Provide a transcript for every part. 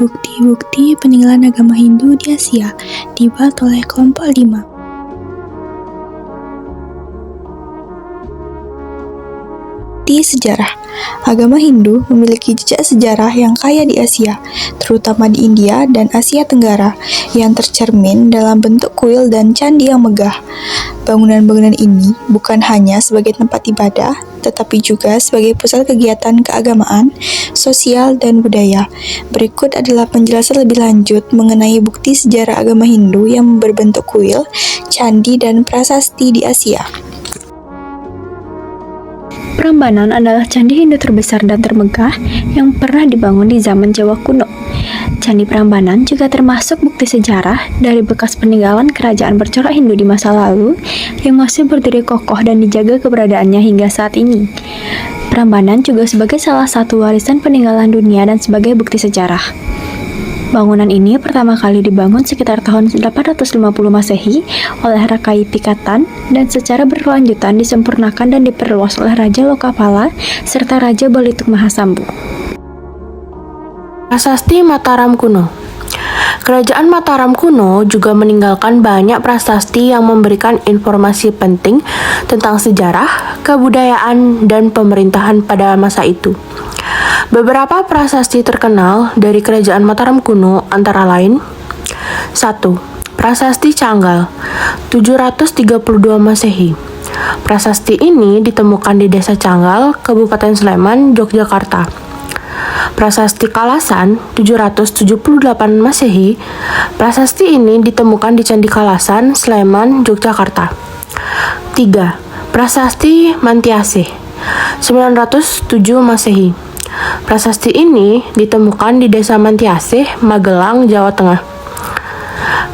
Bukti-bukti peninggalan agama Hindu di Asia dibuat oleh kelompok 5. Bukti sejarah. Agama Hindu memiliki jejak sejarah yang kaya di Asia, terutama di India dan Asia Tenggara, yang tercermin dalam bentuk kuil dan candi yang megah. Bangunan-bangunan ini bukan hanya sebagai tempat ibadah, tetapi juga sebagai pusat kegiatan keagamaan, sosial, dan budaya. Berikut adalah penjelasan lebih lanjut mengenai bukti sejarah agama Hindu yang berbentuk kuil, candi, dan prasasti di Asia. Prambanan adalah candi Hindu terbesar dan termegah yang pernah dibangun di zaman Jawa kuno. Candi Prambanan juga termasuk bukti sejarah dari bekas peninggalan kerajaan bercorak Hindu di masa lalu yang masih berdiri kokoh dan dijaga keberadaannya hingga saat ini. Prambanan juga sebagai salah satu warisan peninggalan dunia dan sebagai bukti sejarah. Bangunan ini pertama kali dibangun sekitar tahun 850 Masehi oleh Rakai Pikatan dan secara berkelanjutan disempurnakan dan diperluas oleh Raja Lokapala serta Raja Balituk Mahasambu. Prasasti Mataram kuno. Kerajaan Mataram kuno juga meninggalkan banyak prasasti yang memberikan informasi penting tentang sejarah, kebudayaan, dan pemerintahan pada masa itu. Beberapa prasasti terkenal dari kerajaan Mataram kuno antara lain: 1. Prasasti Canggal 732 Masehi. Prasasti ini ditemukan di Desa Canggal, Kabupaten Sleman, Yogyakarta. Prasasti Kalasan 778 Masehi. Prasasti ini ditemukan di Candi Kalasan, Sleman, Yogyakarta. 3. Prasasti Mantiasih 907 Masehi. Prasasti ini ditemukan di Desa Mantiasih, Magelang, Jawa Tengah.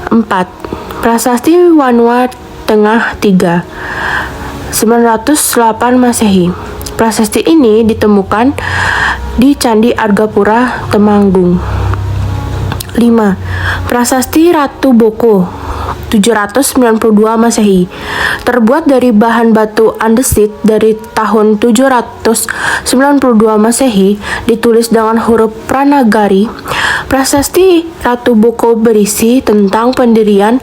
4. Prasasti Wanua Tengah 3 908 Masehi. Prasasti ini ditemukan di Candi Argapura, Temanggung. 5. Prasasti Ratu Boko 792 Masehi. Terbuat dari bahan batu andesit dari tahun 792 Masehi, ditulis dengan huruf Pranagari. Prasasti Ratu Boko berisi tentang pendirian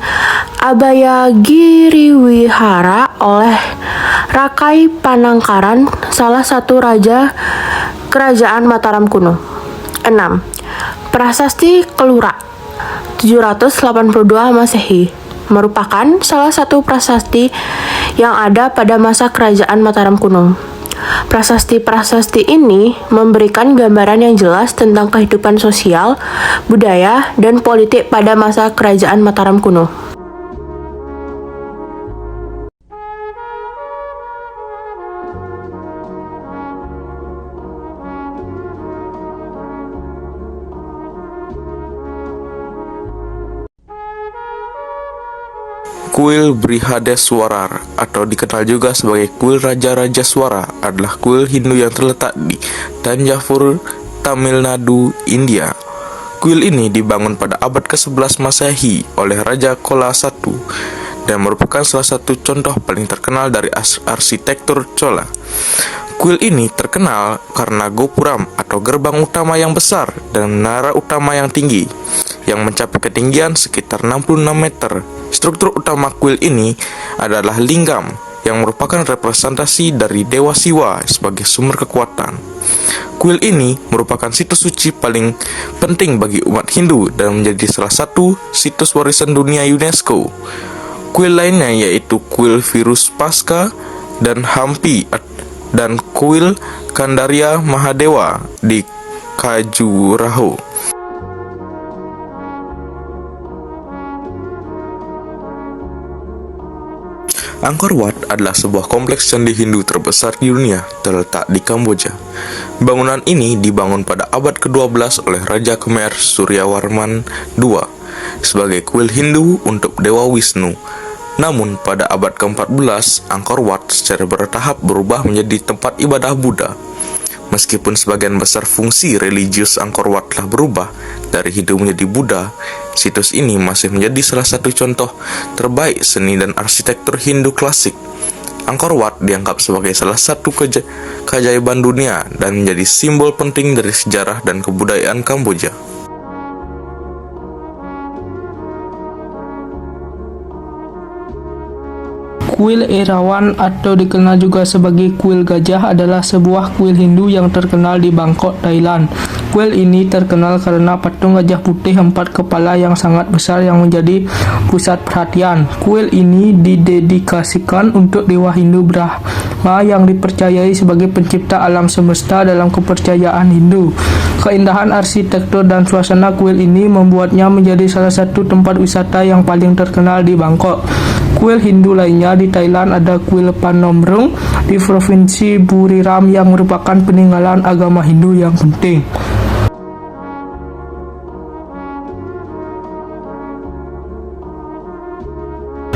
Abhayagiriwihara oleh Rakai Panangkaran, salah satu raja kerajaan Mataram kuno. 6. Prasasti Kelura 782 Masehi merupakan salah satu prasasti yang ada pada masa kerajaan Mataram kuno. Prasasti-prasasti ini memberikan gambaran yang jelas tentang kehidupan sosial, budaya, dan politik pada masa kerajaan Mataram kuno. Kuil Brihadeswarar atau dikenal juga sebagai kuil Raja-Raja Swara adalah kuil Hindu yang terletak di Tanjavur, Tamil Nadu, India. Kuil ini dibangun pada abad ke-11 Masehi oleh Raja Chola I dan merupakan salah satu contoh paling terkenal dari arsitektur Chola. Kuil ini terkenal karena gopuram atau gerbang utama yang besar dan menara utama yang tinggi yang mencapai ketinggian sekitar 66 meter. Struktur utama kuil ini adalah lingam yang merupakan representasi dari Dewa Siwa sebagai sumber kekuatan. Kuil ini merupakan situs suci paling penting bagi umat Hindu dan menjadi salah satu situs warisan dunia UNESCO. Kuil lainnya yaitu kuil Virupaksha dan Hampi dan kuil Kandarya Mahadewa di Khajuraho. Angkor Wat adalah sebuah kompleks candi Hindu terbesar di dunia, terletak di Kamboja. Bangunan ini dibangun pada abad ke-12 oleh Raja Khmer Suryawarman II sebagai kuil Hindu untuk Dewa Wisnu. Namun pada abad ke-14, Angkor Wat secara bertahap berubah menjadi tempat ibadah Buddha. Meskipun sebagian besar fungsi religius Angkor Wat telah berubah dari Hindu menjadi Buddha, situs ini masih menjadi salah satu contoh terbaik seni dan arsitektur Hindu klasik. Angkor Wat dianggap sebagai salah satu keajaiban dunia dan menjadi simbol penting dari sejarah dan kebudayaan Kamboja. Kuil Erawan atau dikenal juga sebagai kuil gajah adalah sebuah kuil Hindu yang terkenal di Bangkok, Thailand. Kuil ini terkenal karena patung gajah putih 4 kepala yang sangat besar yang menjadi pusat perhatian. Kuil ini didedikasikan untuk dewa Hindu Brahma yang dipercayai sebagai pencipta alam semesta dalam kepercayaan Hindu. Keindahan arsitektur dan suasana kuil ini membuatnya menjadi salah satu tempat wisata yang paling terkenal di Bangkok. Kuil Hindu lainnya di Thailand ada kuil Panomrung di Provinsi Buriram yang merupakan peninggalan agama Hindu yang penting.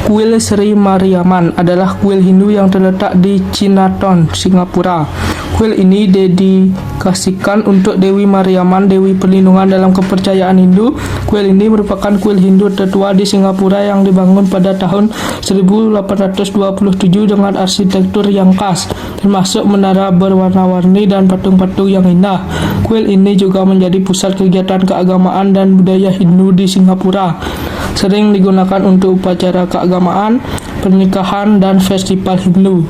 Kuil Sri Mariamman adalah kuil Hindu yang terletak di Chinatown, Singapura. Kuil ini dedikasikan untuk Dewi Mariamman, Dewi Perlindungan dalam kepercayaan Hindu. Kuil ini merupakan kuil Hindu tertua di Singapura yang dibangun pada tahun 1827 dengan arsitektur yang khas, termasuk menara berwarna-warni dan patung-patung yang indah. Kuil ini juga menjadi pusat kegiatan keagamaan dan budaya Hindu di Singapura. Sering digunakan untuk upacara keagamaan, pernikahan, dan festival Hindu.